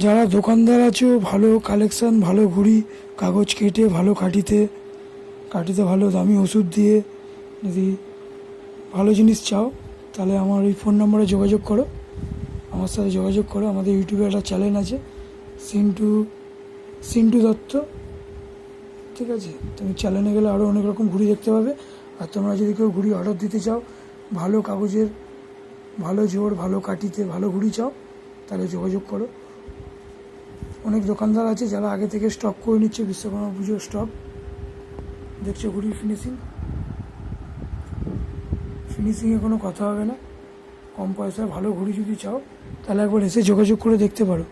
যারা দোকানদার আছো, ভালো কালেকশান, ভালো ঘুড়ি, কাগজ কেটে ভালো কাঠিতে ভালো দামি ওষুধ দিয়ে যদি ভালো জিনিস চাও, তাহলে আমার এই ফোন নম্বরে যোগাযোগ করো, আমার সাথে যোগাযোগ করো। আমাদের ইউটিউবে একটা চ্যানেল আছে, সিন্টু দত্ত, ঠিক আছে? তুমি চ্যানেলে গেলে আরও অনেক রকম ঘুড়ি দেখতে পাবে। আর তোমরা যদি কেউ ঘুড়ি অর্ডার দিতে চাও, ভালো কাগজের, ভালো জোর, ভালো কাঠিতে ভালো ঘুড়ি চাও, তাহলে যোগাযোগ করো। অনেক দোকানদার আছে যারা আগে থেকে স্টক করে নিচ্ছে, বিশ্বকর্মা পুজোর স্টক। দেখছো ঘুড়ির ফিনিশিংয়ে কোনো কথা হবে না। কম পয়সায় ভালো ঘুড়ি যদি চাও, তাহলে একবার এসে যোগাযোগ করে দেখতে পারো।